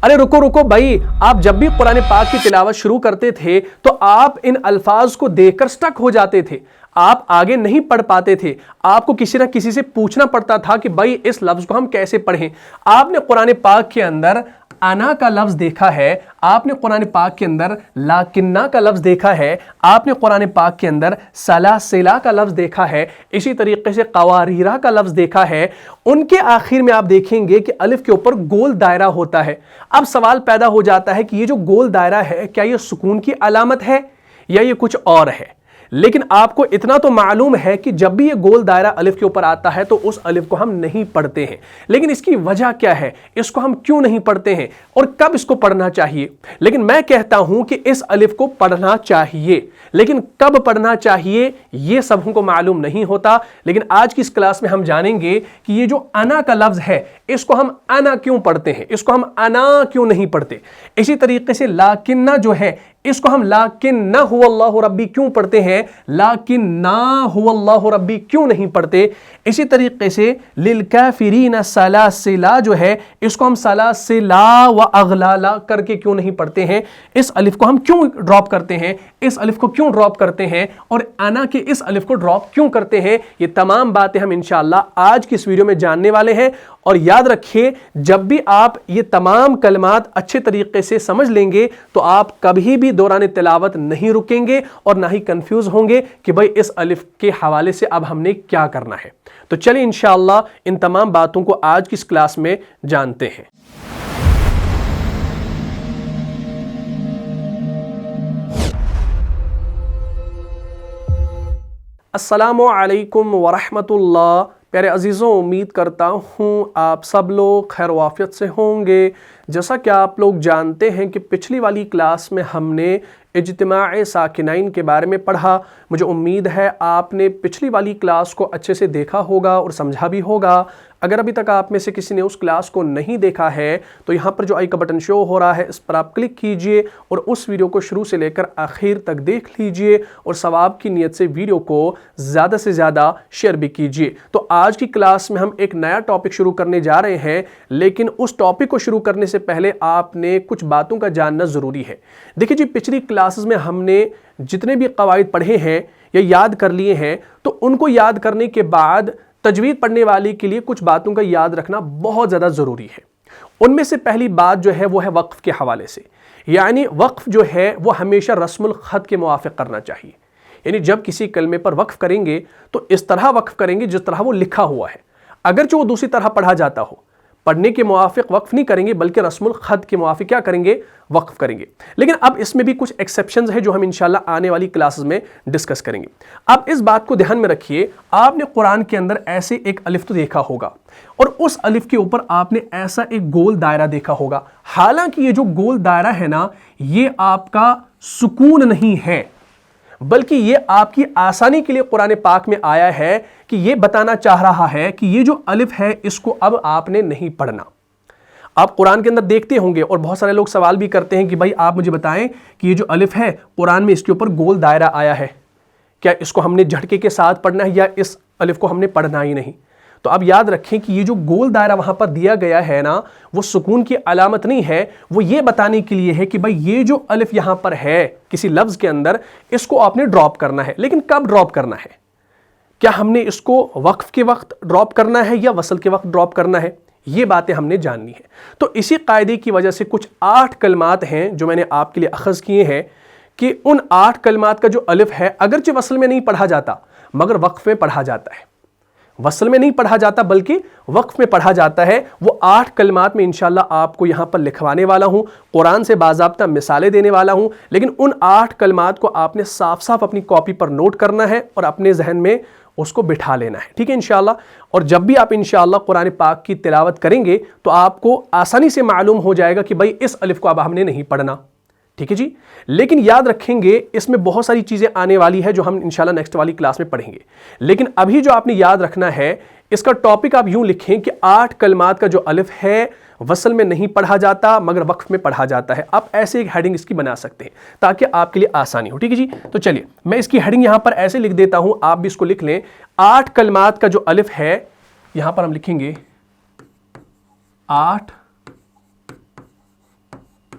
ارے رکو رکو بھائی، آپ جب بھی قرآن پاک کی تلاوت شروع کرتے تھے تو آپ ان الفاظ کو دیکھ کر سٹک ہو جاتے تھے، آپ آگے نہیں پڑھ پاتے تھے، آپ کو کسی نہ کسی سے پوچھنا پڑتا تھا کہ بھائی اس لفظ کو ہم کیسے پڑھیں۔ آپ نے قرآن پاک کے اندر انا کا لفظ دیکھا ہے، آپ نے قرآن پاک کے اندر لاکنہ کا لفظ دیکھا ہے، آپ نے قرآن پاک کے اندر سلاسلہ کا لفظ دیکھا ہے، اسی طریقے سے قواریرہ کا لفظ دیکھا ہے۔ ان کے آخر میں آپ دیکھیں گے کہ الف کے اوپر گول دائرہ ہوتا ہے۔ اب سوال پیدا ہو جاتا ہے کہ یہ جو گول دائرہ ہے کیا یہ سکون کی علامت ہے یا یہ کچھ اور ہے؟ لیکن آپ کو اتنا تو معلوم ہے کہ جب بھی یہ گول دائرہ الف کے اوپر آتا ہے تو اس الف کو ہم نہیں پڑھتے ہیں۔ لیکن اس کی وجہ کیا ہے؟ اس کو ہم کیوں نہیں پڑھتے ہیں اور کب اس کو پڑھنا چاہیے؟ لیکن میں کہتا ہوں کہ اس الف کو پڑھنا چاہیے، لیکن کب پڑھنا چاہیے یہ سب کو معلوم نہیں ہوتا۔ لیکن آج کی اس کلاس میں ہم جانیں گے کہ یہ جو انا کا لفظ ہے اس کو ہم انا کیوں پڑھتے ہیں، اس کو ہم انا کیوں نہیں پڑھتے۔ اسی طریقے سے لاکنہ جو ہے اس کو ہم لاکنہ هو اللہ ربی کیوں پڑھتے ہیں، لاکنہ هو اللہ ربی کیوں نہیں پڑھتے۔ اسی طریقے سے للکافرین سلاسلہ جو ہے اس کو ہم سلاسلہ و اغلالا کر کے کیوں نہیں پڑھتے ہیں، اس الف کو ہم کیوں ڈراپ کرتے ہیں، اس الف کو کیوں ڈراپ کرتے ہیں اور انا کے اس الف کو ڈراپ کیوں کرتے ہیں، یہ تمام باتیں ہم انشاءاللہ آج کی اس ویڈیو میں جاننے والے ہیں۔ اور یاد رکھیے جب بھی آپ یہ تمام کلمات اچھے طریقے سے سمجھ لیں گے تو آپ کبھی بھی دوران تلاوت نہیں رکیں گے اور نہ ہی کنفیوز ہوں گے کہ بھئی اس الف کے حوالے سے اب ہم نے کیا کرنا ہے۔ تو چلیں انشاءاللہ ان تمام باتوں کو آج کی اس کلاس میں جانتے ہیں۔ السلام علیکم ورحمۃ اللہ۔ پیارے عزیزوں، امید کرتا ہوں آپ سب لوگ خیر و عافیت سے ہوں گے۔ جیسا کہ آپ لوگ جانتے ہیں کہ پچھلی والی کلاس میں ہم نے اجتماع ساکنین کے بارے میں پڑھا۔ مجھے امید ہے آپ نے پچھلی والی کلاس کو اچھے سے دیکھا ہوگا اور سمجھا بھی ہوگا۔ اگر ابھی تک آپ میں سے کسی نے اس کلاس کو نہیں دیکھا ہے تو یہاں پر جو آئی کا بٹن شو ہو رہا ہے اس پر آپ کلک کیجئے اور اس ویڈیو کو شروع سے لے کر آخر تک دیکھ لیجئے اور ثواب کی نیت سے ویڈیو کو زیادہ سے زیادہ شیئر بھی کیجئے۔ تو آج کی کلاس میں ہم ایک نیا ٹاپک شروع کرنے جا رہے ہیں، لیکن اس ٹاپک کو شروع کرنے سے پہلے آپ نے کچھ باتوں کا جاننا ضروری ہے۔ دیکھیں جی، پچھلی کلاسز میں ہم نے جتنے بھی قواعد پڑھے ہیں یا یاد کر لیے ہیں تو ان کو یاد کرنے کے بعد تجوید پڑھنے والے کے لیے کچھ باتوں کا یاد رکھنا بہت زیادہ ضروری ہے۔ ان میں سے پہلی بات جو ہے وہ ہے وقف کے حوالے سے، یعنی وقف جو ہے وہ ہمیشہ رسم الخط کے موافق کرنا چاہیے۔ یعنی جب کسی کلمے پر وقف کریں گے تو اس طرح وقف کریں گے جس طرح وہ لکھا ہوا ہے، اگرچہ وہ دوسری طرح پڑھا جاتا ہو۔ پڑھنے کے موافق وقف نہیں کریں گے بلکہ رسم الخط کے موافق کیا کریں گے، وقف کریں گے۔ لیکن اب اس میں بھی کچھ ایکسیپشنز ہیں جو ہم انشاءاللہ آنے والی کلاسز میں ڈسکس کریں گے۔ اب اس بات کو دھیان میں رکھیے، آپ نے قرآن کے اندر ایسے ایک الف تو دیکھا ہوگا اور اس الف کے اوپر آپ نے ایسا ایک گول دائرہ دیکھا ہوگا۔ حالانکہ یہ جو گول دائرہ ہے نا، یہ آپ کا سکون نہیں ہے بلکہ یہ آپ کی آسانی کے لیے قرآن پاک میں آیا ہے کہ یہ بتانا چاہ رہا ہے کہ یہ جو الف ہے اس کو اب آپ نے نہیں پڑھنا۔ آپ قرآن کے اندر دیکھتے ہوں گے اور بہت سارے لوگ سوال بھی کرتے ہیں کہ بھائی آپ مجھے بتائیں کہ یہ جو الف ہے قرآن میں اس کے اوپر گول دائرہ آیا ہے، کیا اس کو ہم نے جھٹکے کے ساتھ پڑھنا ہے یا اس الف کو ہم نے پڑھنا ہی نہیں؟ تو اب یاد رکھیں کہ یہ جو گول دائرہ وہاں پر دیا گیا ہے نا، وہ سکون کی علامت نہیں ہے، وہ یہ بتانے کے لیے ہے کہ بھائی یہ جو الف یہاں پر ہے کسی لفظ کے اندر اس کو آپ نے ڈراپ کرنا ہے۔ لیکن کب ڈراپ کرنا ہے؟ کیا ہم نے اس کو وقف کے وقت ڈراپ کرنا ہے یا وصل کے وقت ڈراپ کرنا ہے؟ یہ باتیں ہم نے جاننی ہیں۔ تو اسی قاعدے کی وجہ سے کچھ 8 کلمات ہیں جو میں نے آپ کے لیے اخذ کیے ہیں کہ ان 8 کلمات کا جو الف ہے اگرچہ وصل میں نہیں پڑھا جاتا مگر وقف میں پڑھا جاتا ہے۔ وصل میں نہیں پڑھا جاتا بلکہ وقف میں پڑھا جاتا ہے۔ وہ 8 کلمات میں انشاءاللہ آپ کو یہاں پر لکھوانے والا ہوں، قرآن سے باضابطہ مثالیں دینے والا ہوں، لیکن ان 8 کلمات کو آپ نے صاف صاف اپنی کاپی پر نوٹ کرنا ہے اور اپنے ذہن میں اس کو بٹھا لینا ہے، ٹھیک ہے انشاءاللہ۔ اور جب بھی آپ انشاءاللہ قرآن پاک کی تلاوت کریں گے تو آپ کو آسانی سے معلوم ہو جائے گا کہ بھائی اس الف کو اب ہم نے نہیں پڑھنا، ٹھیک ہے جی۔ لیکن یاد رکھیں گے اس میں بہت ساری چیزیں آنے والی ہے جو ہم انشاءاللہ نیکسٹ والی کلاس میں پڑھیں گے، لیکن ابھی جو آپ نے یاد رکھنا ہے اس کا ٹاپک آپ یوں لکھیں کہ 8 کلمات کا جو الف ہے وصل میں نہیں پڑھا جاتا مگر وقف میں پڑھا جاتا ہے۔ آپ ایسے ایک ہیڈنگ اس کی بنا سکتے ہیں تاکہ آپ کے لیے آسانی ہو، ٹھیک ہے جی۔ تو چلیے میں اس کی ہیڈنگ یہاں پر ایسے لکھ دیتا ہوں، آپ بھی اس کو لکھ لیں۔ 8 کلمات کا جو الف ہے یہاں پر ہم لکھیں گے 8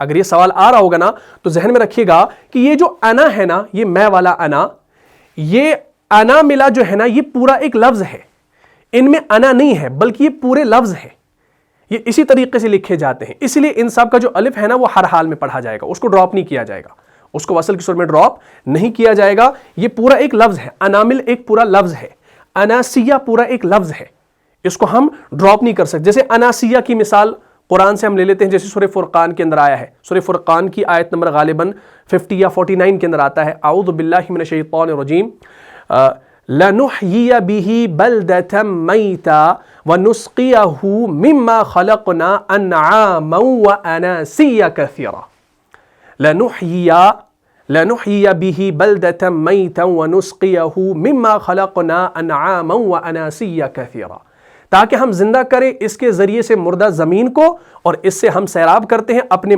اگر یہ سوال آ رہا ہوگا نا تو ذہن میں رکھیے گا کہ یہ جو انا ہے نا، یہ میں والا انا، یہ انا ملا جو ہے نا، یہ پورا ایک لفظ ہے، ان میں انا نہیں ہے بلکہ یہ پورے لفظ ہے، یہ اسی طریقے سے لکھے جاتے ہیں. اس لیے ان سب کا جو الف ہے نا وہ ہر حال میں پڑھا جائے گا، اس کو ڈراپ نہیں کیا جائے گا، اس کو وصل کی صورت میں ڈراپ نہیں کیا جائے گا. یہ پورا ایک لفظ ہے، انامل ایک پورا لفظ ہے، اناسیہ پورا ایک لفظ ہے، اس کو ہم ڈراپ نہیں کر سکتے. جیسے اناسیہ کی مثال قرآن سے ہم لے لیتے ہیں، جیسے سورہ فرقان کے اندر آیا ہے. سورہ فرقان کی آیت نمبر غالباً 50 یا 49 کے اندر آتا ہے، اعوذ باللہ من الشیطان الرجیم، لَنُحْيِيَ بِهِ بَلْدَةً مَيْتًا وَنُسْقِيَهُ مِمَّا خَلَقْنَا أَنْعَامًا وَأَنَاسِيَّ كَثِيرًا. لَنُحْيِيَ بِهِ بَلْدَةً مَيْتًا وَنُسْقِيَهُ مِمَّا خَلَقْنَا أَنْعَامًا وَأَنَاسِيَّ كَثِيرًا. تاکہ ہم زندہ کریں اس کے ذریعے سے مردہ زمین کو، اور اس سے ہم سیراب کرتے ہیں اپنے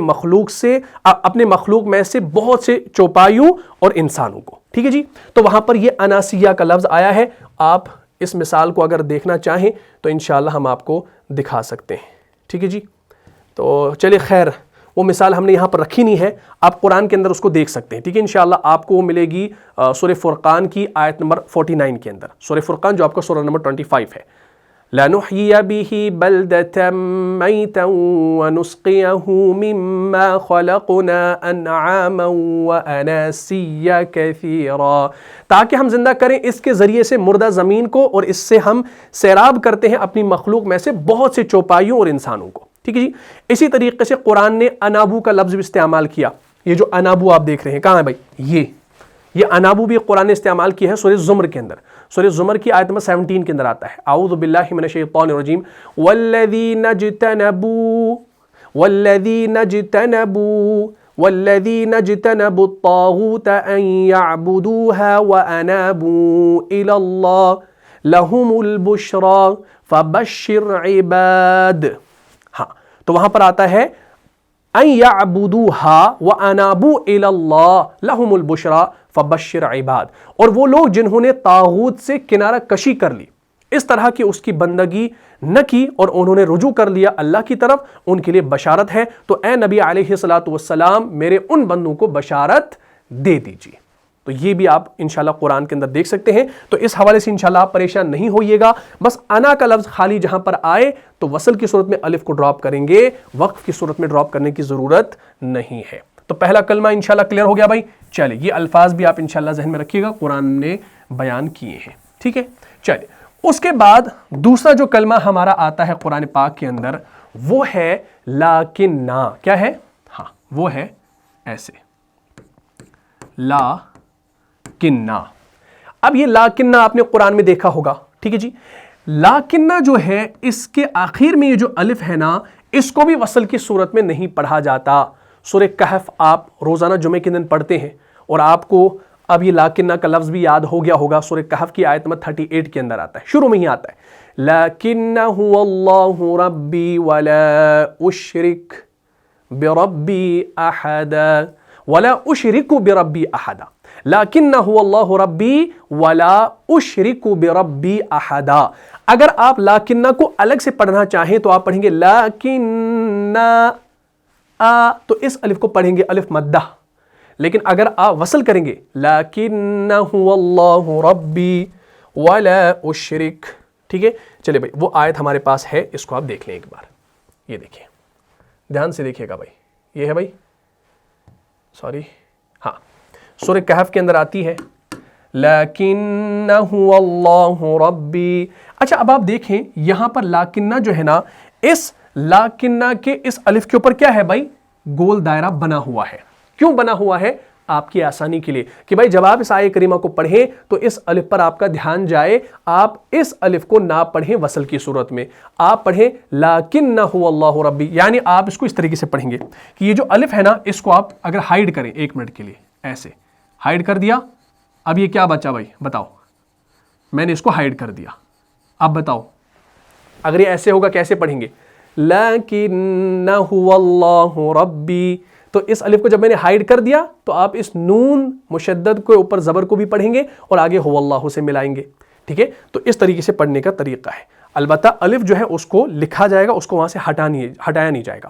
مخلوق میں سے بہت سے چوپایوں اور انسانوں کو. ٹھیک ہے جی، تو وہاں پر یہ اناسیہ کا لفظ آیا ہے. آپ اس مثال کو اگر دیکھنا چاہیں تو انشاءاللہ ہم آپ کو دکھا سکتے ہیں. ٹھیک ہے جی، تو چلیے خیر، وہ مثال ہم نے یہاں پر رکھی نہیں ہے، آپ قرآن کے اندر اس کو دیکھ سکتے ہیں. ٹھیک ہے، انشاءاللہ آپ کو وہ ملے گی سورہ فرقان کی آیت نمبر 49 کے اندر. سورہ فرقان جو آپ کا سورہ نمبر 25 ہے. لَنُحْيِيَ بِهِ بَلْدَةً مَيْتًا وَنُسْقِيَهُ مِمَّا خَلَقْنَا أَنْعَامًا وَأَنَاسِيَّ كَثِيرًا. تاکہ ہم زندہ کریں اس کے ذریعے سے مردہ زمین کو، اور اس سے ہم سیراب کرتے ہیں اپنی مخلوق میں سے بہت سے چوپایوں اور انسانوں کو. ٹھیک ہے جی، اسی طریقے سے قرآن نے انابو کا لفظ بھی استعمال کیا. یہ جو انابو آپ دیکھ رہے ہیں، کہاں ہے بھائی؟ یہ انابو بھی قرآن نے استعمال کیا ہے سورہ زمر کے اندر. سورہ زمر کی آیت نمبر 17 کے اندر آتا ہے، اعوذ باللہ من الشیطان الرجیم، والذین اجتنبوا الطاغوت ان يعبدوها وانابوا الى اللہ لهم البشرى فبشر عباد. ہاں، تو وہاں پر آتا ہے ان يعبدوها وانابوا الى اللہ لهم البشرى فبشر عباد. اور وہ لوگ جنہوں نے طاغوت سے کنارہ کشی کر لی، اس طرح کی اس کی بندگی نہ کی، اور انہوں نے رجوع کر لیا اللہ کی طرف، ان کے لیے بشارت ہے. تو اے نبی علیہ الصلوۃ والسلام، میرے ان بندوں کو بشارت دے دیجیے. تو یہ بھی آپ انشاءاللہ قرآن کے اندر دیکھ سکتے ہیں. تو اس حوالے سے انشاءاللہ آپ پریشان نہیں ہوئیے گا. بس انا کا لفظ خالی جہاں پر آئے تو وصل کی صورت میں الف کو ڈراپ کریں گے، وقف کی صورت میں ڈراپ کرنے کی ضرورت نہیں ہے. تو پہلا کلمہ انشاءاللہ کلیئر ہو گیا بھائی. چلے، یہ الفاظ بھی آپ انشاءاللہ ذہن میں رکھیے گا، قرآن نے بیان کیے ہیں. ٹھیک ہے، چلے. اس کے بعد دوسرا جو کلمہ ہمارا آتا ہے قرآن پاک کے اندر، وہ ہے لاکنہ. کیا ہے؟ ہاں، وہ ہے ایسے، لاکنہ. اب یہ لاکنہ آپ نے قرآن میں دیکھا ہوگا. ٹھیک ہے جی، لاکنہ جو ہے اس کے آخر میں یہ جو الف ہے نا، اس کو بھی وصل کی صورت میں نہیں پڑھا جاتا. سورہ کہف آپ روزانہ جمعے کے دن پڑھتے ہیں، اور آپ کو اب یہ لاکنہ کا لفظ بھی یاد ہو گیا ہوگا. سورہ کہف کی آیت نمبر 38 کے اندر آتا ہے، شروع میں ہی آتا ہے، لَكِنَّ هُوَ اللَّهُ رَبِّي وَلَا أُشْرِكُ بِرَبِّي أَحَدًا وَلَا أُشْرِكُ بِرَبِّي أَحَدًا. لَكِنَّ هُوَ اللَّهُ رَبِّي وَلَا أُشْرِكُ بِرَبِّي أَحَدًا. اگر آپ لاکنہ کو الگ سے پڑھنا چاہیں تو آپ پڑھیں گے لاکنہ، تو اس الف کو پڑھیں گے الف مدہ. لیکن اگر آپ وصل کریں گے لَكِنَّ هُوَ اللَّهُ رَبِّي وَلَا أُشْرِكُ. ٹھیک ہے، چلے بھائی، وہ آیت ہمارے پاس ہے، اس کو آپ دیکھ لیں ایک بار. یہ دیکھیں، دھیان سے دیکھیے گا بھائی. یہ ہے بھائی، سوری، ہاں، سورہ کہف کے اندر آتی ہے لَكِنَّ هُوَ اللَّهُ رَبِّي. اچھا، اب آپ دیکھیں یہاں پر لاکنہ جو ہے نا، اس لاکنہ کے اس الف کے اوپر کیا ہے بھائی؟ گول دائرہ بنا ہوا ہے. کیوں بنا ہوا ہے؟ آپ کی آسانی کے لیے، کہ بھائی جب آپ اس آیہ کریمہ کو پڑھیں تو اس الف پر آپ کا دھیان جائے. آپ اس الف کو نہ پڑھیں وصل کی صورت میں، آپ پڑھیں لَكِنَّ هُوَ اللَّهُ رَبِّي. یعنی آپ اس کو اس طریقے سے پڑھیں گے کہ یہ جو الف ہے نا، اس کو آپ اگر ہائیڈ کریں 1 منٹ کے لیے، ایسے ہائیڈ کر دیا. اب یہ کیا بچا بھائی؟ بتاؤ، میں نے اس کو ہائیڈ کر دیا. اب بتاؤ اگر یہ ایسے ہوگا کیسے پڑھیں گے؟ لَكِنَّ هُوَ اللَّهُ رَبِّي. تو اس الف کو جب میں نے ہائیڈ کر دیا تو آپ اس نون مشدد کے اوپر زبر کو بھی پڑھیں گے اور آگے هو اللہ سے ملائیں گے. ٹھیک ہے، تو اس طریقے سے پڑھنے کا طریقہ ہے. البتہ الف جو ہے اس کو لکھا جائے گا، اس کو وہاں سے ہٹایا نہیں جائے گا.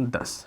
10।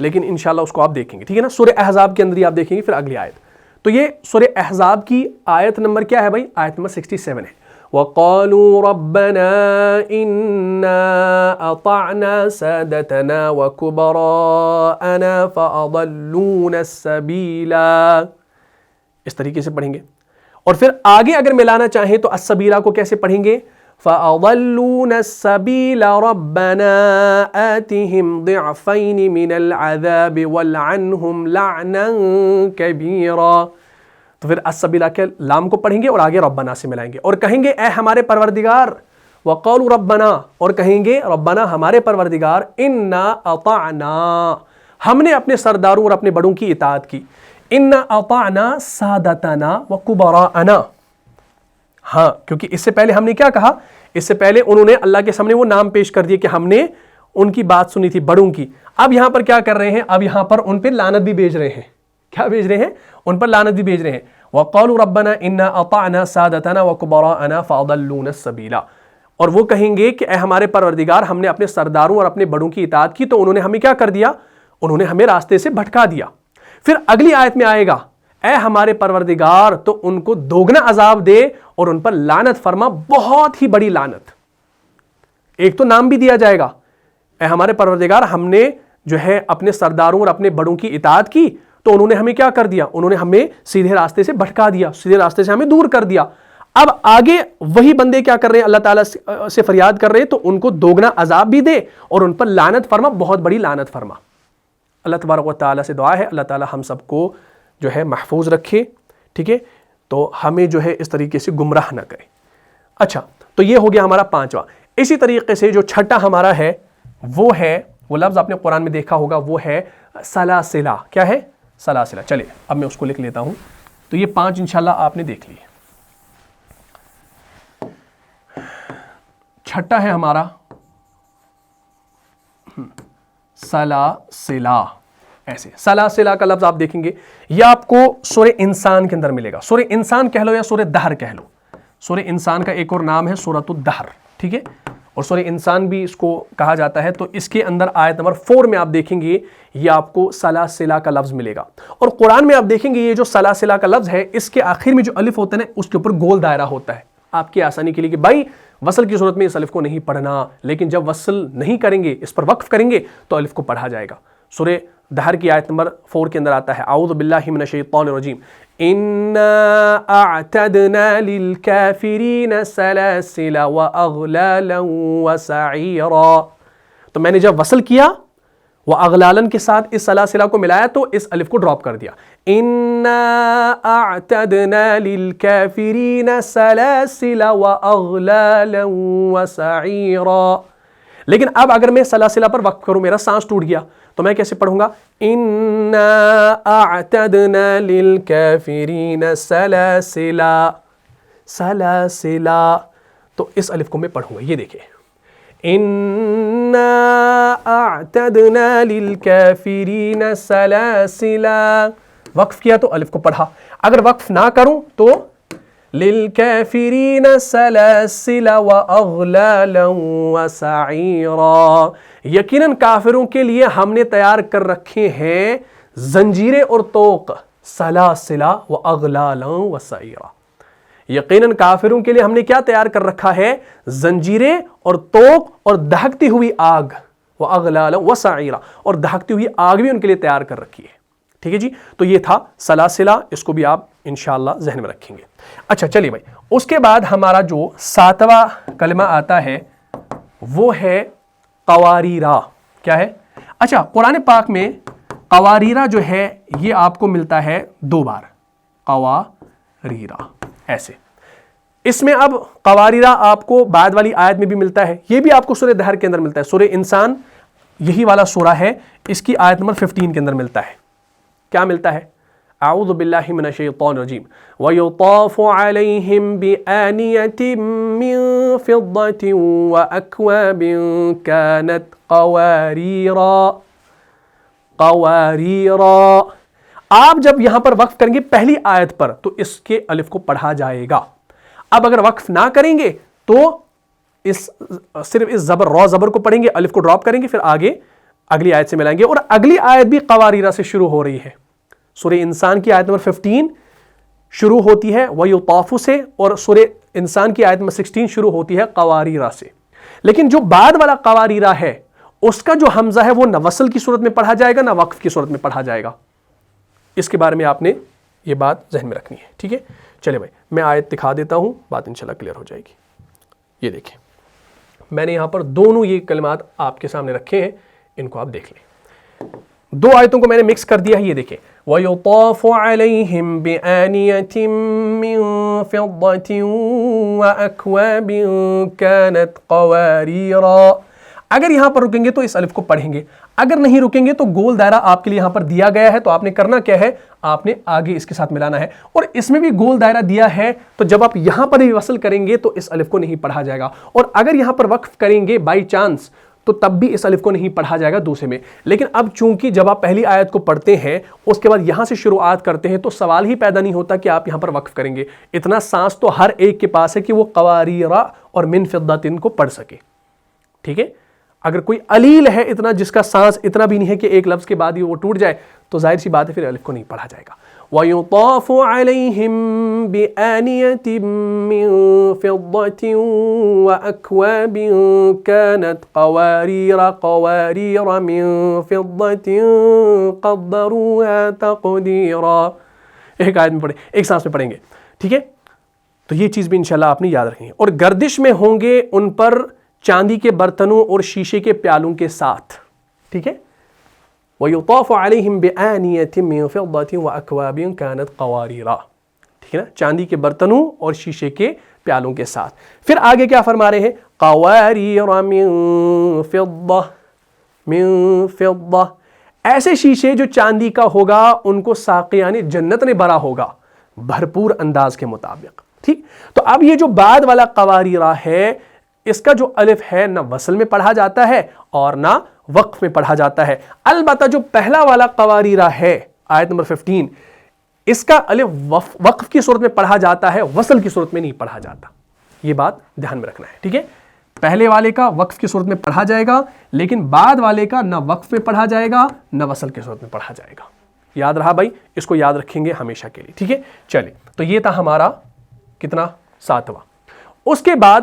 لیکن انشاءاللہ اس کو آپ دیکھیں گے, ٹھیک ہے نا. سورہ احزاب کے اندر ہی آپ دیکھیں گے پھر اگلی آیت. تو یہ سورہ احزاب کی آیت نمبر کیا ہے بھائی؟ آیت نمبر 67 ہے. وَقَالُوا رَبَّنَا إِنَّا أَطَعْنَا سَادَتَنَا وَكُبَرَاءَنَا فَأَضَلُّونَا السَّبِيلَ. اس طریقے سے پڑھیں گے. اور پھر آگے اگر ملانا چاہیں تو السبیلا کو کیسے پڑھیں گے؟ فَأَضَلُّونَا السَّبِيلَ رَبَّنَا آتِهِمْ ضِعْفَيْنِ مِنَ الْعَذَابِ وَالْعَنْهُمْ لَعْنًا كَبِيرًا. تو پھر السبیلا کے لام کو پڑھیں گے اور آگے ربنا سے ملائیں گے اور کہیں گے اے ہمارے پروردگار. وَقَالُوا رَبَّنَا, اور کہیں گے ربنا ہمارے پروردگار, اِنَّا اَطَعْنَا, ہم نے اپنے سرداروں اور اپنے بڑوں کی اطاعت کی. اِنَّا اَطَعْنَا سَادَتَنَا وَكُبَرَاءَنَا. ہاں, کیونکہ اس سے پہلے ہم نے کیا کہا؟ اس سے پہلے انہوں نے اللہ کے سامنے وہ نام پیش کر دیے کہ ہم نے ان کی بات سنی تھی, بڑوں کی. اب یہاں پر کیا کر رہے ہیں؟ اب یہاں پر ان پہ لعنت بھی بھیج رہے ہیں. کیا بھیج رہے ہیں؟ ان پر لعنت بھی بھیج رہے ہیں. وَقَالُوا رَبَّنَا إِنَّا أَطَعْنَا سَادَتَنَا وَكُبَرَاءَنَا فَأَضَلُّونَا السَّبِيلَ. اور وہ کہیں گے کہ اے ہمارے پروردگار, ہم نے اپنے سرداروں اور اپنے بڑوں کی اطاعت کی تو انہوں نے ہمیں کیا کر دیا؟ انہوں نے ہمیں راستے سے بھٹکا دیا. پھر اگلی آیت میں آئے گا اے ہمارے پروردگار تو ان کو دوگنا عذاب دے اور ان پر لعنت فرما, بہت ہی بڑی لعنت. ایک تو نام بھی دیا جائے گا, اے ہمارے پروردگار ہم نے جو ہے اپنے سرداروں اور اپنے بڑوں کی اطاعت کی تو انہوں نے ہمیں کیا کر دیا؟ انہوں نے ہمیں سیدھے راستے سے بھٹکا دیا, سیدھے راستے سے ہمیں دور کر دیا. اب آگے وہی بندے کیا کر رہے ہیں؟ اللہ تعالیٰ سے فریاد کر رہے ہیں تو ان کو دوگنا عذاب بھی دے اور ان پر لعنت فرما, بہت بڑی لعنت فرما. اللہ تبارک و تعالیٰ سے دعا ہے اللہ تعالیٰ ہم سب کو جو ہے محفوظ رکھے, ٹھیک ہے, تو ہمیں جو ہے اس طریقے سے گمراہ نہ کرے. اچھا, تو یہ ہو گیا ہمارا پانچواں. اسی طریقے سے جو چھٹا ہمارا ہے وہ ہے, وہ لفظ آپ نے قرآن میں دیکھا ہوگا, وہ ہے سلاسلہ. کیا ہے؟ سلاسلہ. چلے اب میں اس کو لکھ لیتا ہوں. تو یہ 5 انشاءاللہ آپ نے دیکھ لیے. چھٹا ہے ہمارا سلاسلہ. ایسے سلاسلہ کا لفظ آپ دیکھیں گے, یہ آپ کو سورہ انسان کے اندر ملے گا. سورہ انسان کہہ لو یا سورہ دہر کہہ لو. سورہ انسان کا ایک اور نام ہے سورۃ الدہر, ٹھیک ہے, اور سورہ انسان بھی اس کو کہا جاتا ہے. تو اس کے اندر آیت نمبر 4 میں آپ دیکھیں گے یہ آپ کو سلاسلہ کا لفظ ملے گا. اور قرآن میں آپ دیکھیں گے یہ جو سلاسلہ کا لفظ ہے اس کے آخر میں جو الف ہوتا ہے نا اس کے اوپر گول دائرہ ہوتا ہے آپ کی آسانی کے لیے کہ بھائی وصل کی صورت میں اس الف کو نہیں پڑھنا, لیکن جب وصل نہیں کریں گے, اس پر وقف کریں گے تو الف کو پڑھا جائے گا. سورہ دہر کی آیت نمبر 4 کے اندر آتا ہے اعوذ باللہ من الشیطان الرجیم اِنَّا أَعْتَدْنَا لِلْكَافِرِينَ سَلَاسِلَ وَأَغْلَالًا وَسَعِيرًا. تو میں نے جب وصل کیا وَأَغْلَالًا کے ساتھ اس سلاسلہ کو ملایا تو اس الف کو ڈراپ کر دیا. اِنَّا أَعْتَدْنَا لِلْكَافِرِينَ سَلَاسِلَ وَأَغْلَالًا وَسَعِيرًا. لیکن اب اگر میں سلاسلہ پر وقف کروں, میرا سانس ٹوٹ گیا, تو میں کیسے پڑھوں گا؟ اِنَّا أَعْتَدْنَا لِلْكَافِرِينَ سَلَاسِلَ. سلاسلہ, تو اس الف کو میں پڑھوں گا. یہ دیکھیں اِنَّا أَعْتَدْنَا لِلْكَافِرِينَ سَلَاسِلَ, وقف کیا تو الف کو پڑھا. اگر وقف نہ کروں تو لِلْكَافِرِينَ سَلَاسِلَ وَأَغْلَالًا وَسَعِيرًا. یقیناً کافروں کے لیے ہم نے تیار کر رکھے ہیں زنجیریں اور طوق. سلاسلہ وَأَغْلَالًا وَسَعِيرًا. یقیناً کافروں کے لیے ہم نے کیا تیار کر رکھا ہے؟ زنجیریں اور طوق اور دہکتی ہوئی آگ. وَأَغْلَالًا وَسَعِيرًا, اور دہکتی ہوئی آگ بھی ان کے لیے تیار کر رکھی ہے. ٹھیک ہے جی, تو یہ تھا سلاسلہ, اس کو بھی آپ انشاءاللہ ذہن میں رکھیں گے. اچھا چلیے بھائی, اس کے بعد ہمارا جو 7واں کلمہ آتا ہے وہ ہے قواریرا. کیا ہے؟ اچھا, قرآن پاک میں قواریرا جو ہے یہ آپ کو ملتا ہے 2 بار. قواریرا ایسے. اس میں اب قواریرا آپ کو بعد والی آیت میں بھی ملتا ہے, یہ بھی آپ کو سورہ دہر کے اندر ملتا ہے. سورہ انسان یہی والا سورہ ہے, اس کی آیت نمبر 15 کے اندر ملتا ہے. کیا ملتا ہے؟ اعوذ باللہ من الشیطان الرجیم وَيُطَافُ عَلَيْهِمْ بِآنِيَةٍ مِّن فِضَّةٍ وَأَكْوَابٍ كَانَتْ قَوَارِيرًا. قواریرا, آپ جب یہاں پر وقف کریں گے پہلی آیت پر تو اس کے الف کو پڑھا جائے گا. اب اگر وقف نہ کریں گے تو صرف اس زبر را زبر کو پڑھیں گے, الف کو ڈراپ کریں گے, پھر آگے اگلی آیت سے ملائیں گے. اور اگلی آیت بھی قواریرا سے شروع ہو رہی ہے. سورہ انسان کی آیت نمبر 15 شروع ہوتی ہے وَيُطَافُ سے, اور سورہ انسان کی آیت نمبر 16 شروع ہوتی ہے قواریرا سے. لیکن جو بعد والا قواریرا ہے اس کا جو حمزہ ہے وہ نہ وصل کی صورت میں پڑھا جائے گا نہ وقف کی صورت میں پڑھا جائے گا. اس کے بارے میں آپ نے یہ بات ذہن میں رکھنی ہے. ٹھیک ہے, چلے بھائی میں آیت دکھا دیتا ہوں, بات انشاءاللہ کلیئر ہو جائے گی. یہ دیکھیں, میں نے یہاں پر دونوں یہ کلمات آپ کے سامنے رکھے ہیں, ان کو آپ دیکھ لیں. دو آیتوں کو میں نے مکس کر دیا ہے. یہ دیکھیں وَيُطَافُ عَلَيْهِمْ بِآنِيَةٍ مِّن فِضَّةٍ وَأَكْوَابٍ كَانَتْ قَوَارِيرَا. اگر یہاں پر رکیں گے تو اس الف کو پڑھیں گے, اگر نہیں رکیں گے تو گول دائرہ آپ کے لیے یہاں پر دیا گیا ہے, تو آپ نے کرنا کیا ہے, آپ نے آگے اس کے ساتھ ملانا ہے. اور اس میں بھی گول دائرہ دیا ہے, تو جب آپ یہاں پر ہی وصل کریں گے تو اس الف کو نہیں پڑھا جائے گا, اور اگر یہاں پر وقف کریں گے بائی چانس تو تب بھی اس الف کو نہیں پڑھا جائے گا دوسرے میں. لیکن اب چونکہ جب آپ پہلی آیت کو پڑھتے ہیں اس کے بعد یہاں سے شروعات کرتے ہیں تو سوال ہی پیدا نہیں ہوتا کہ آپ یہاں پر وقف کریں گے. اتنا سانس تو ہر ایک کے پاس ہے کہ وہ قواریرا اور من فضۃ کو پڑھ سکے. ٹھیک ہے, اگر کوئی علیل ہے اتنا جس کا سانس اتنا بھی نہیں ہے کہ ایک لفظ کے بعد ہی وہ ٹوٹ جائے, تو ظاہر سی بات ہے پھر الف کو نہیں پڑھا جائے گا. وَيُطَافُ عَلَيْهِمْ بِآنِيَةٍ مِّن فِضَّةٍ وَأَكْوَابٍ كَانَتْ قَوَارِيرَ مِن فِضَّةٍ قَدَّرُوهَا تَقْدِيرًا. ایک آیت میں پڑھیں, ایک سانس میں پڑھیں گے. ٹھیک ہے, تو یہ چیز بھی انشاءاللہ آپ نے یاد رکھیں گے. اور گردش میں ہوں گے ان پر چاندی کے برتنوں اور شیشے کے پیالوں کے ساتھ. ٹھیک ہے, وَيُطَافُ عَلَيْهِمْ بِآنِيَةٍ مِّن فِضَّةٍ وَأَكْوَابٍ كَانَتْ قَوَارِيرَا. ٹھیک ہے نا, چاندی کے برتنوں اور شیشے کے پیالوں کے ساتھ. پھر آگے کیا فرما رہے ہیں, قَوَارِيرَ مِن فِضَّةٍ, ایسے شیشے جو چاندی کا ہوگا ان کو ساقیان جنت نے بھرا ہوگا بھرپور انداز کے مطابق. ٹھیک, تو اب یہ جو بعد والا قواریرا ہے اس کا جو الف ہے نہ وصل میں پڑھا جاتا ہے اور نہ وقف میں پڑھا جاتا ہے. البتہ جو پہلا والا قواریرا ہے آیت نمبر 15, اس کا الف وقف کی صورت میں پڑھا جاتا ہے, وصل کی صورت میں نہیں پڑھا جاتا. یہ بات دھیان میں رکھنا ہے. ٹھیک ہے, پہلے والے کا وقف کی صورت میں پڑھا جائے گا, لیکن بعد والے کا نہ وقف میں پڑھا جائے گا نہ وصل کی صورت میں پڑھا جائے گا. یاد رہا بھائی, اس کو یاد رکھیں گے ہمیشہ کے لیے. ٹھیک ہے, چلیں, تو یہ تھا ہمارا کتنا 7واں. اس کے بعد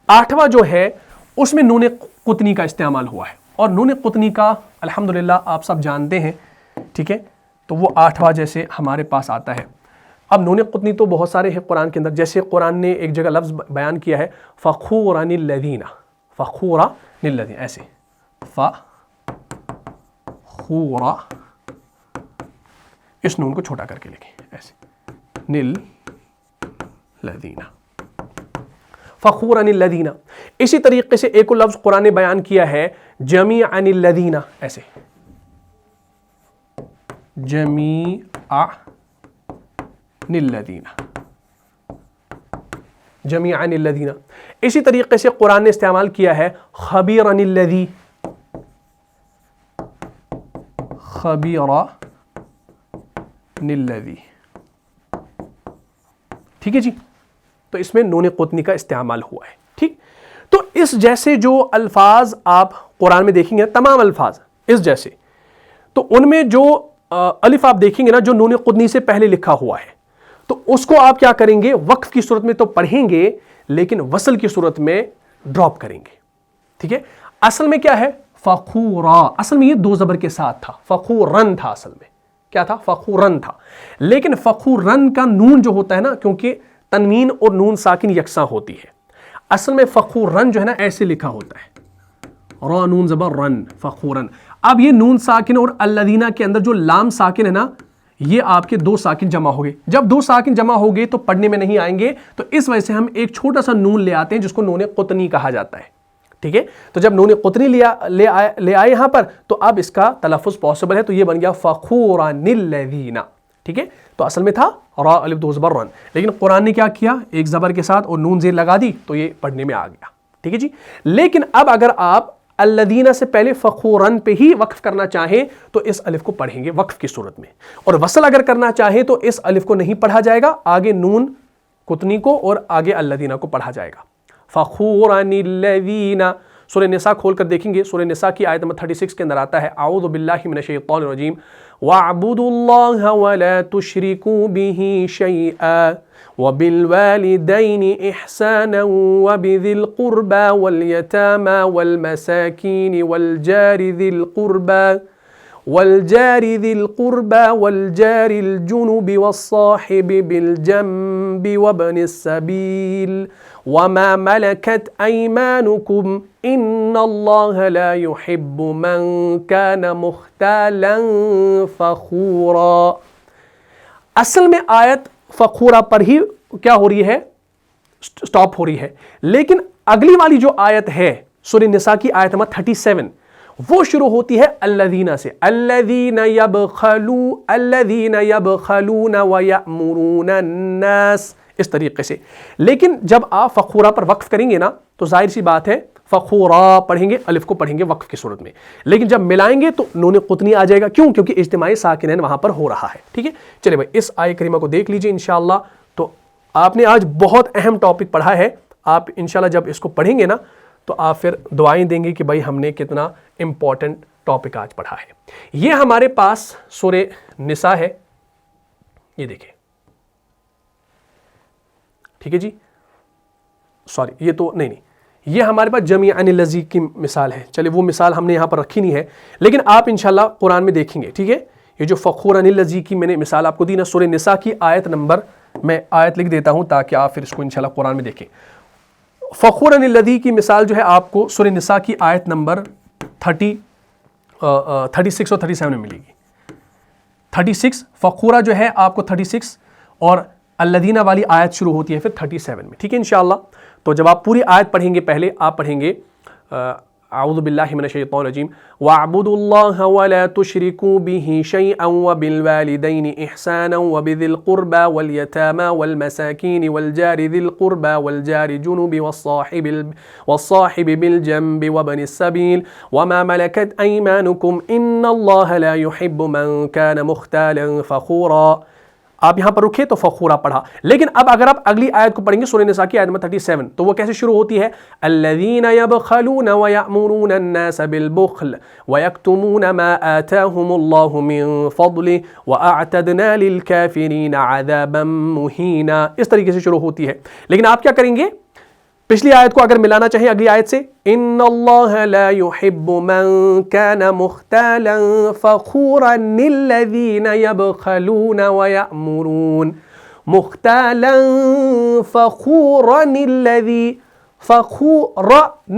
8واں جو ہے اس میں نون قطنی کا استعمال ہوا ہے, اور نون قطنی کا الحمدللہ آپ سب جانتے ہیں. ٹھیک ہے, تو وہ 8واں جیسے ہمارے پاس آتا ہے. اب نون قطنی تو بہت سارے ہیں قرآن کے اندر, جیسے قرآن نے ایک جگہ لفظ بیان کیا ہے فَخُورًا الَّذِينَ, فَخُورًا الَّذِينَ, ایسے فَخُورًا, اس نون کو چھوٹا کر کے لکھیں ایسے, نِل الَّذِينَ, فَخُورًا الَّذِينَ. اسی طریقے سے ایک لفظ قرآن نے بیان کیا ہے جَمِيعًا الَّذِينَ, ایسے جَمِيعًا الَّذِينَ, جَمِيعًا الَّذِينَ. اسی طریقے سے قرآن نے استعمال کیا ہے خَبِيرًا الَّذِي, خَبِيرًا الَّذِي. ٹھیک ہے جی, تو اس میں نون قطنی کا استعمال ہوا ہے. ٹھیک, تو اس جیسے جو الفاظ آپ قرآن میں دیکھیں گے, تمام الفاظ اس جیسے, تو ان میں جو الف آپ دیکھیں گے نا جو نون قطنی سے پہلے لکھا ہوا ہے, تو اس کو آپ کیا کریں گے, وقف کی صورت میں تو پڑھیں گے لیکن وصل کی صورت میں ڈراپ کریں گے. ٹھیک ہے, اصل میں کیا ہے فخورا, اصل میں یہ 2 زبر کے ساتھ تھا, فخورن تھا, اصل میں کیا تھا فخورن تھا. لیکن فخورن کا نون جو ہوتا ہے نا, کیونکہ تنوین اور نون ساکن یکساں ہوتی ہے, اصل میں فخورن جو ہے نا ایسے لکھا ہوتا ہے, را نون زبر رن, فخورن. اب یہ نون ساکن اور الذین کے اندر جو لام ساکن ہے نا, یہ آپ کے 2 ساکن جمع ہو گئے. جب 2 ساکن جمع ہو گئے تو پڑھنے میں نہیں آئیں گے, تو اس وجہ سے ہم ایک چھوٹا سا نون لے آتے ہیں جس کو نون قطنی کہا جاتا ہے. ٹھیک ہے, تو جب نون قطنی لے آئے یہاں پر, تو اب اس کا تلفظ پاسبل ہے, تو یہ بن گیا فخوران الذین. ٹھیک ہے, تو اصل میں تھا را الف 2 زبر رن, لیکن قرآن نے کیا کیا, ایک زبر کے ساتھ اور نون زیر لگا دی, تو یہ پڑھنے میں آ گیا. ٹھیک ہے جی, لیکن اب اگر آپ الذین سے پہلے فخورن پہ ہی وقف کرنا چاہیں تو اس الف کو پڑھیں گے وقف کی صورت میں, اور وصل اگر کرنا چاہیں تو اس الف کو نہیں پڑھا جائے گا, آگے نون قطنی کو اور آگے الذین کو پڑھا جائے گا. فخورن الذین سورہ نساء کھول کر دیکھیں گے، سورہ نساء کی آیت نمبر 36 کے اندر آتا ہے اعوذ باللہ من الشیطان الرجیم وَاعْبُدُوا اللَّهَ وَلَا تُشْرِكُوا بِهِ شَيْئًا وَبِالْوَالِدَيْنِ إِحْسَانًا وَبِذِي الْقُرْبَى وَالْيَتَامَى وَالْمَسَاكِينِ والجار ذي القربى والجار الجنب والصاحب بالجنب وابن السبيل وما ملكت أيمانكم إن الله لا يحب من كان مختالا فخورا. اصل میں آیت فخورا پر ہی کیا ہو رہی ہے؟ سٹاپ ہو رہی ہے، لیکن اگلی والی جو آیت ہے سورہ نساء کی آیت نمبر 37 وہ شروع ہوتی ہے الذین سے، الذین یبخلون ویأمرون الناس، اس طریقے سے. لیکن جب آپ فخورا پر وقف کریں گے نا تو ظاہر سی بات ہے فخورا پڑھیں گے، الف کو پڑھیں گے وقف کی صورت میں، لیکن جب ملائیں گے تو نون قطنی آ جائے گا. کیوں؟ کیونکہ اجتماعی ساکنین وہاں پر ہو رہا ہے. ٹھیک ہے، چلے بھائی اس آیت کریمہ کو دیکھ لیجئے انشاءاللہ. تو آپ نے آج بہت اہم ٹاپک پڑھا ہے. آپ انشاءاللہ جب اس کو پڑھیں گے نا تو آپ پھر دعائیں دیں گے کہ بھائی ہم نے کتنا امپورٹنٹ ٹاپک آج پڑھا ہے. یہ ہمارے پاس سورہ نساء ہے، یہ دیکھیں. ٹھیک ہے جی، سوری یہ تو نہیں، یہ ہمارے پاس جمیعاً الذی کی مثال ہے. چلے وہ مثال ہم نے یہاں پر رکھی نہیں ہے، لیکن آپ انشاءاللہ قرآن میں دیکھیں گے. ٹھیک ہے، یہ جو فخوراً الذی کی میں نے مثال آپ کو دی نا، سورہ نساء کی آیت نمبر، میں آیت لکھ دیتا ہوں تاکہ آپ پھر اس کو انشاءاللہ قرآن میں دیکھیں. فخوراً الذی کی مثال جو ہے آپ کو سورہ نساء کی آیت نمبر 36 اور 37 میں ملے گی. 36 فخورا جو ہے آپ کو 36 اور الذین والی آیت شروع ہوتی ہے پھر 37 میں. ٹھیک ہے انشاءاللہ. تو جب آپ پوری آیت پڑھیں گے پہلے آپ پڑھیں گے اعوذ باللہ من الشیطان الرجیم وَاعْبُدُوا اللَّهَ وَلَا تُشْرِكُوا بِهِ شَيْئًا وَبِالْوَالِدَيْنِ إِحْسَانًا وَبِذِي الْقُرْبَى وَالْيَتَامَى وَالْمَسَاكِينِ وَالْجَارِ ذِي الْقُرْبَى وَالْجَارِ الْجُنُبِ وَالصَّاحِبِ بِالْجَنبِ وَابْنِ السَّبِيلِ وَمَا مَلَكَتْ أَيْمَانُكُمْ إِنَّ اللَّهَ لَا يُحِبُّ مَن كَانَ مُخْتَالًا فَخُورًا. آپ یہاں پر رکھے تو فخورا پڑھا. لیکن اب اگر آپ اگلی آیت کو پڑھیں گے سورہ نساء کی آیت نمبر 37 تو وہ کیسے شروع ہوتی ہے؟ الذین یبخلون ویأمرون الناس بالبخل ویکتمون ما آتاهم اللہ من فضلہ واعتدنا للکافرین عذابا مہینا. اس طریقے سے شروع ہوتی ہے. لیکن آپ کیا کریں گے؟ پچھلی آیت کو اگر ملانا چاہیں اگلی آیت سے، ان اللہ لا يحب من كان مختالا فخورا الذین یبخلون ویأمرون مختالا فخورا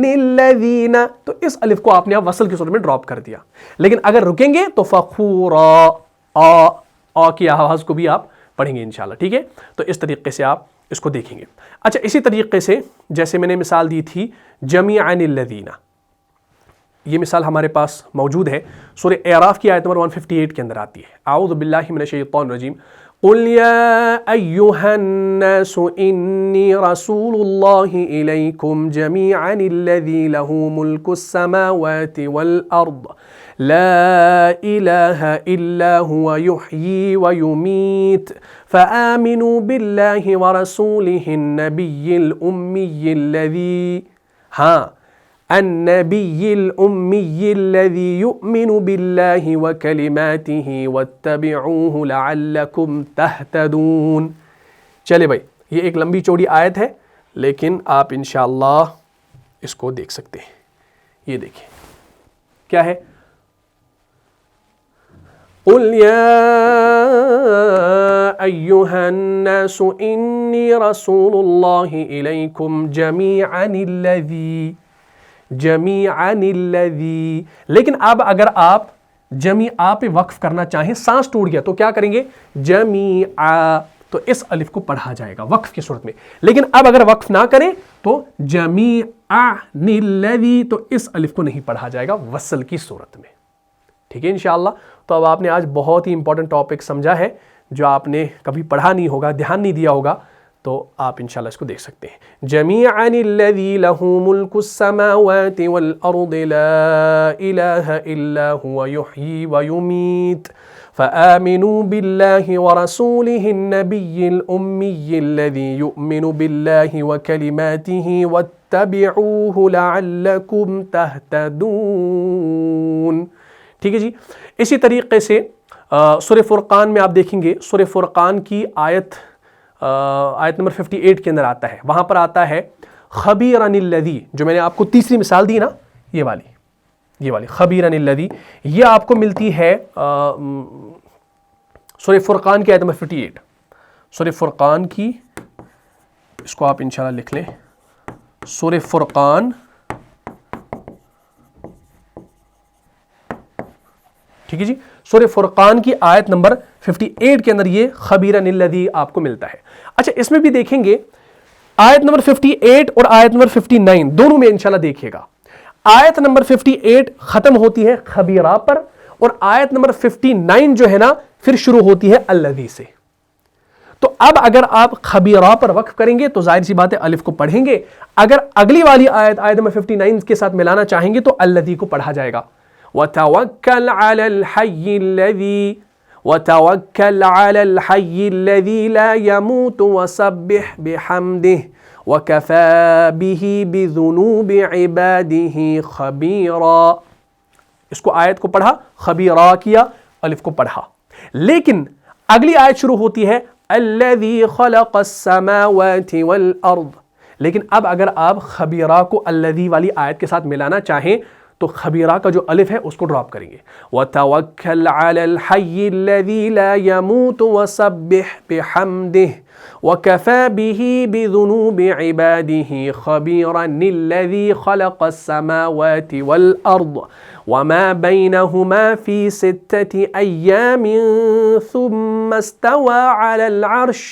الذین، تو اس الف کو آپ نے وصل کی صورت میں ڈراپ کر دیا. لیکن اگر رکیں گے تو فخورا آ کی آواز کو بھی آپ پڑھیں گے انشاءاللہ. ٹھیک ہے، تو اس طریقے سے آپ اس کو دیکھیں گے. اچھا اسی طریقے سے جیسے میں نے مثال دی تھی جمیعاً الذین، یہ مثال ہمارے پاس موجود ہے سورہ اعراف کی آیت نمبر 158 کے اندر آتی ہے اعوذ باللہ من الشیطان الرجیم قل یا ایہا الناس انی رسول اللہ الیکم جمیعاً الذی لہ ملک السماوات والارض لا الہ الا هو یحیی ویمیت فآمنوا باللہ ورسولہ النبی الأمی الذی النبی الأمی الذی یؤمن باللہ وکلماتہ واتبعوہ لعلکم تہتدون. چلے بھائی یہ ایک لمبی چوڑی آیت ہے لیکن آپ انشاءاللہ اس کو دیکھ سکتے ہیں. یہ دیکھیں کیا ہے، قل یا ایہا الناس انی رسول اللہ الیکم جمیعاً الذی. لیکن اب اگر آپ جمیعا پہ وقف کرنا چاہیں، سانس ٹوٹ گیا تو کیا کریں گے؟ جمیعا، تو اس الف کو پڑھا جائے گا وقف کی صورت میں. لیکن اب اگر وقف نہ کریں تو جمیعاً الذی، تو اس الف کو نہیں پڑھا جائے گا وصل کی صورت میں. ٹھیک ہے انشاءاللہ. تو اب آپ نے آج بہت ہی امپورٹنٹ ٹاپک سمجھا ہے جو آپ نے کبھی پڑھا نہیں ہوگا، دھیان نہیں دیا ہوگا، تو آپ انشاءاللہ اس کو دیکھ سکتے ہیں. جمیعاً الذی لہ ملک السماوات والارض لا الہ الا هو یحیی ویمیت فآمنوا بالله ورسوله النبي الأمي الذي يؤمن بالله وكلماته واتبعوه لعلكم تهتدون. ٹھیک ہے جی. اسی طریقے سے سورہ فرقان میں آپ دیکھیں گے, سورہ فرقان کی آیت نمبر 58 کے اندر آتا ہے, وہاں پر آتا ہے خبیرن الذی, جو میں نے آپ کو تیسری مثال دی نا, یہ والی خبیرن الذی, یہ آپ کو ملتی ہے سورہ فرقان کی آیت نمبر 58. سورہ فرقان کی, اس کو آپ انشاءاللہ لکھ لیں, سورہ فرقان ٹھیک ہے جی, سورہ فرقان کی آیت نمبر 58 کے اندر یہ خبیرن الذی آپ کو ملتا ہے. اچھا, اس میں بھی دیکھیں گے آیت نمبر 58 اور آیت نمبر 59 دونوں میں انشاءاللہ دیکھیے گا, آیت نمبر 58 ختم ہوتی ہے خبیرہ پر, اور آیت نمبر 59 جو ہے نا پھر شروع ہوتی ہے الذی سے. تو اب اگر آپ خبیرہ پر وقف کریں گے تو ظاہر سی بات ہے الف کو پڑھیں گے, اگر اگلی والی آیت نمبر 59 کے ساتھ ملانا چاہیں گے تو الذی کو پڑھا جائے گا. وَتَوَكَّلْ عَلَى الْحَيِّ الَّذِي لَا يَمُوتُ وَسَبِّحْ بِحَمْدِهِ وَكَفَى بِهِ بِذُنُوبِ عِبَادِهِ خَبِيرًا. اس کو آیت کو پڑھا, خبیرہ کیا, الف کو پڑھا, لیکن اگلی آیت شروع ہوتی ہے الَّذِي خَلَقَ السَّمَاوَاتِ وَالْأَرْضِ. لیکن اب اگر آپ خبیرہ کو الَّذِي والی آیت کے ساتھ ملانا چاہیں تو خبیرہ کا جو الف ہے اس کو ڈراپ کریں گے. وَتَوَكَّلْ عَلَى الْحَيِّ الَّذِي لَا يَمُوتُ وَسَبِّحْ بِحَمْدِهِ وَكَفَى بِهِ بِذُنُوبِ عِبَادِهِ خَبِيرًا الَّذِي خَلَقَ السَّمَاوَاتِ وَالْأَرْضَ وَمَا بَيْنَهُمَا فِي 6 أَيَّامٍ ثُمَّ اسْتَوَى عَلَى الْعَرْشِ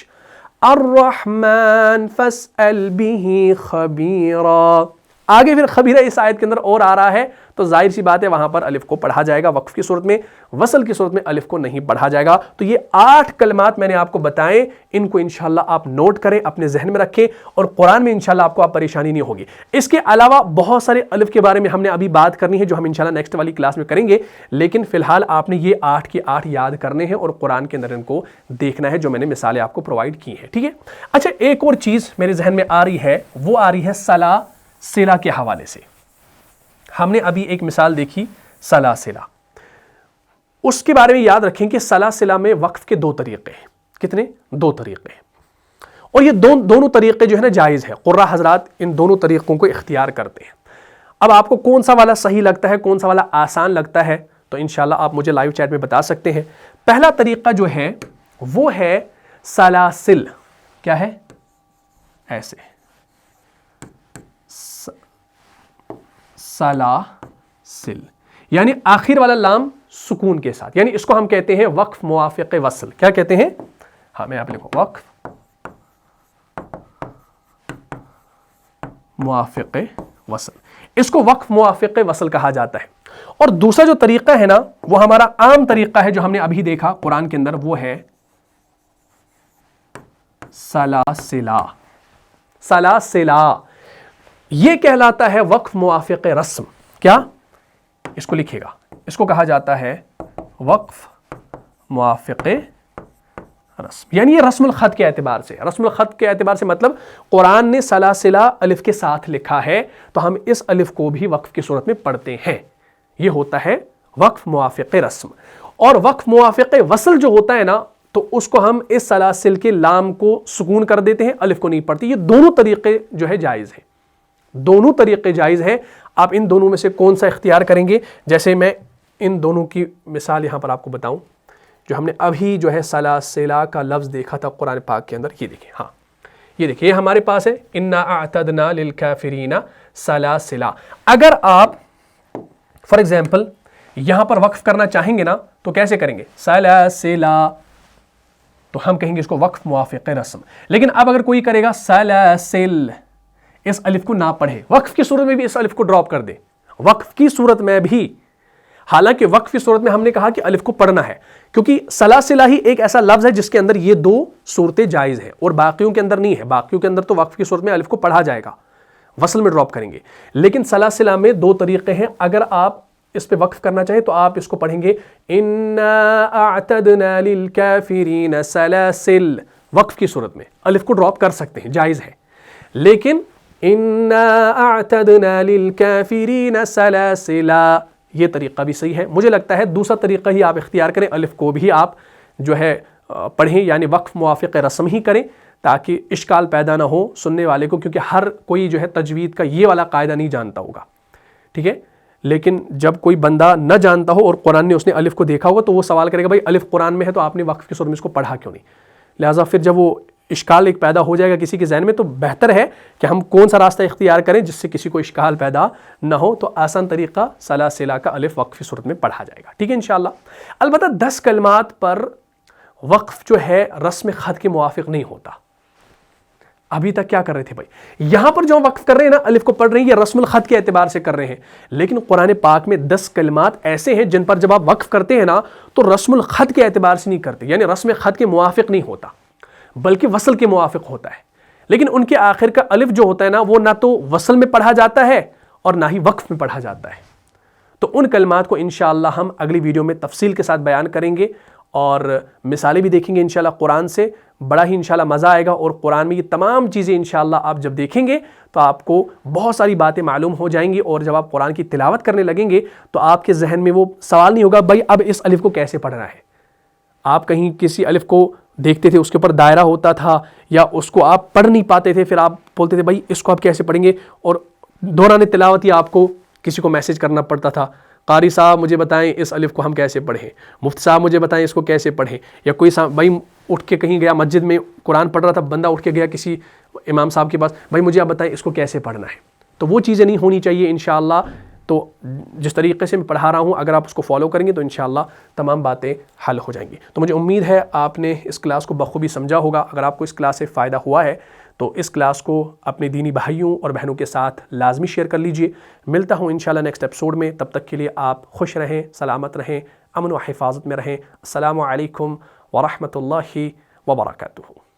الرَّحْمَنُ فَاسْأَلْ بِهِ خَبِيرًا. آگے پھر خبیرہ اس آیت کے اندر اور آ رہا ہے, تو ظاہر سی بات ہے وہاں پر الف کو پڑھا جائے گا وقف کی صورت میں, وصل کی صورت میں الف کو نہیں پڑھا جائے گا. تو یہ 8 کلمات میں نے آپ کو بتائیں, ان کو انشاءاللہ آپ نوٹ کریں, اپنے ذہن میں رکھیں, اور قرآن میں انشاءاللہ آپ کو پریشانی نہیں ہوگی. اس کے علاوہ بہت سارے الف کے بارے میں ہم نے ابھی بات کرنی ہے جو ہم انشاءاللہ نیکسٹ والی کلاس میں کریں گے, لیکن فی الحال آپ نے یہ 8 کے 8 یاد کرنے ہیں اور قرآن کے اندر ان کو دیکھنا ہے جو میں نے مثالیں آپ کو پرووائڈ کی ہیں. ٹھیک ہے. اچھا, ایک اور چیز میرے ذہن میں آ رہی ہے, وہ آ رہی ہے سلاسلہ کے حوالے سے. ہم نے ابھی ایک مثال دیکھی سلاسلہ, اس کے بارے میں یاد رکھیں کہ سلاسلہ میں وقف کے 2 طریقے ہیں. کتنے؟ 2 طریقے ہیں, اور یہ دونوں طریقے جو ہے نا جائز ہے. قراء حضرات ان دونوں طریقوں کو اختیار کرتے ہیں. اب آپ کو کون سا والا صحیح لگتا ہے, کون سا والا آسان لگتا ہے, تو انشاءاللہ آپ مجھے لائیو چیٹ میں بتا سکتے ہیں. پہلا طریقہ جو ہے وہ ہے سلاسل. کیا ہے؟ ایسے سلاسل, یعنی آخر والا لام سکون کے ساتھ, یعنی اس کو ہم کہتے ہیں وقف موافق وصل. کیا کہتے ہیں؟ ہاں میں آپ لکھوں وقف موافق وصل. اس کو وقف موافق وصل کہا جاتا ہے. اور دوسرا جو طریقہ ہے نا وہ ہمارا عام طریقہ ہے جو ہم نے ابھی دیکھا قرآن کے اندر, وہ ہے سلاسلہ. سلاسلہ یہ کہلاتا ہے وقف موافق رسم. کیا؟ اس کو لکھے گا, اس کو کہا جاتا ہے وقف موافق رسم, یعنی یہ رسم الخط کے اعتبار سے. رسم الخط کے اعتبار سے مطلب قرآن نے سلاسلہ الف کے ساتھ لکھا ہے تو ہم اس الف کو بھی وقف کی صورت میں پڑھتے ہیں. یہ ہوتا ہے وقف موافق رسم. اور وقف موافق وصل جو ہوتا ہے نا تو اس کو ہم اس سلاسل کے لام کو سکون کر دیتے ہیں, الف کو نہیں پڑھتے. یہ دونوں طریقے جو ہے جائز ہیں, دونوں طریقے جائز ہیں. آپ ان دونوں میں سے کون سا اختیار کریں گے؟ جیسے میں ان دونوں کی مثال یہاں پر آپ کو بتاؤں, جو ہم نے ابھی جو ہے سلاسلہ کا لفظ دیکھا تھا قرآن پاک کے اندر. یہ دیکھیں, ہاں یہ دیکھیں, یہ ہمارے پاس ہے انا اعتدنا للکافرین سلاسلہ. اگر آپ فار ایگزامپل یہاں پر وقف کرنا چاہیں گے نا تو کیسے کریں گے؟ سلاسلہ, تو ہم کہیں گے اس کو وقف موافق رسم. لیکن اب اگر کوئی کرے گا سلاسل, اس الف کو نہ پڑھے, وقف کی صورت میں بھی اس الف کو ڈراپ کر دے, وقف کی صورت میں بھی, حالانکہ وقف کی صورت میں ہم نے کہا کہ الف کو پڑھنا ہے, کیونکہ سلاسلہ ہی ایک ایسا لفظ ہے جس کے اندر یہ 2 صورتیں جائز ہیں اور باقیوں کے اندر نہیں ہے. باقیوں کے اندر تو وقف کی صورت میں الف کو پڑھا جائے گا, وصل میں ڈراپ کریں گے. لیکن سلاسلہ میں 2 طریقے ہیں. اگر آپ اس پہ وقف کرنا چاہیں تو آپ اس کو پڑھیں گے اِنَّا أَعْتَدْنَا لِلْكَافِرِينَ سَلَاسِلَ، وقف کی صورت میں الف کو ڈراپ کر سکتے ہیں، جائز ہے، لیکن اِنَّا أَعْتَدْنَا لِلْكَافِرِينَ سَلَاسِلَ یہ طریقہ بھی صحیح ہے۔ مجھے لگتا ہے دوسرا طریقہ ہی آپ اختیار کریں، الف کو بھی آپ جو ہے پڑھیں، یعنی وقف موافق رسم ہی کریں تاکہ اشکال پیدا نہ ہو سننے والے کو، کیونکہ ہر کوئی جو ہے تجوید کا یہ والا قاعدہ نہیں جانتا ہوگا، ٹھیک ہے۔ لیکن جب کوئی بندہ نہ جانتا ہو اور قرآن نے اس نے الف کو دیکھا ہوگا تو وہ سوال کرے گا بھائی الف قرآن میں ہے تو آپ نے وقف کی صورت میں اس کو پڑھا کیوں نہیں؟ لہٰذا پھر جب وہ اشکال ایک پیدا ہو جائے گا کسی کے ذہن میں، تو بہتر ہے کہ ہم کون سا راستہ اختیار کریں جس سے کسی کو اشکال پیدا نہ ہو۔ تو آسان طریقہ سلاسلہ کا الف وقف کی صورت میں پڑھا جائے گا، ٹھیک ہے انشاءاللہ۔ البتہ 10 کلمات پر وقف جو ہے رسم خط کے موافق نہیں ہوتا۔ ابھی تک کیا کر رہے تھے بھائی؟ یہاں پر جو ہم وقف کر رہے ہیں نا، الف کو پڑھ رہے ہیں، یہ رسم الخط کے اعتبار سے کر رہے ہیں، لیکن قرآن پاک میں 10 کلمات ایسے ہیں جن پر جب آپ وقف کرتے ہیں نا تو رسم الخط کے اعتبار سے نہیں کرتے، یعنی رسم خط کے موافق نہیں ہوتا بلکہ وصل کے موافق ہوتا ہے، لیکن ان کے آخر کا الف جو ہوتا ہے نا وہ نہ تو وصل میں پڑھا جاتا ہے اور نہ ہی وقف میں پڑھا جاتا ہے۔ تو ان کلمات کو انشاءاللہ ہم اگلی ویڈیو میں تفصیل کے ساتھ بیان کریں گے اور مثالیں بھی دیکھیں گے انشاءاللہ قرآن سے، بڑا ہی انشاءاللہ مزہ آئے گا، اور قرآن میں یہ تمام چیزیں انشاءاللہ آپ جب دیکھیں گے تو آپ کو بہت ساری باتیں معلوم ہو جائیں گی، اور جب آپ قرآن کی تلاوت کرنے لگیں گے تو آپ کے ذہن میں وہ سوال نہیں ہوگا بھائی اب اس الف کو کیسے پڑھنا ہے۔ آپ کہیں کسی الف کو دیکھتے تھے اس کے اوپر دائرہ ہوتا تھا یا اس کو آپ پڑھ نہیں پاتے تھے، پھر آپ بولتے تھے بھائی اس کو آپ کیسے پڑھیں گے، اور دوران تلاوت ہی آپ کو کسی کو میسج کرنا پڑتا تھا، قاری صاحب مجھے بتائیں اس الف کو ہم کیسے پڑھیں، مفتی صاحب مجھے بتائیں اس کو کیسے پڑھیں، یا کوئی بھائی اٹھ کے کہیں گیا مسجد میں قرآن پڑھ رہا تھا، بندہ اٹھ کے گیا کسی امام صاحب کے پاس، بھائی مجھے آپ بتائیں اس کو کیسے پڑھنا ہے۔ تو وہ چیزیں نہیں ہونی چاہیے انشاءاللہ۔ تو جس طریقے سے میں پڑھا رہا ہوں اگر آپ اس کو فالو کریں گے تو انشاءاللہ تمام باتیں حل ہو جائیں گی۔ تو مجھے امید ہے آپ نے اس کلاس کو بخوبی سمجھا ہوگا۔ اگر آپ کو اس کلاس سے فائدہ ہوا ہے تو اس کلاس کو اپنے دینی بھائیوں اور بہنوں کے ساتھ لازمی شیئر کر لیجئے۔ ملتا ہوں انشاءاللہ نیکسٹ ایپیسوڈ میں، تب تک کے لیے آپ خوش رہیں، سلامت رہیں، امن و حفاظت میں رہیں۔ السلام علیکم ورحمۃ اللہ وبرکاتہ۔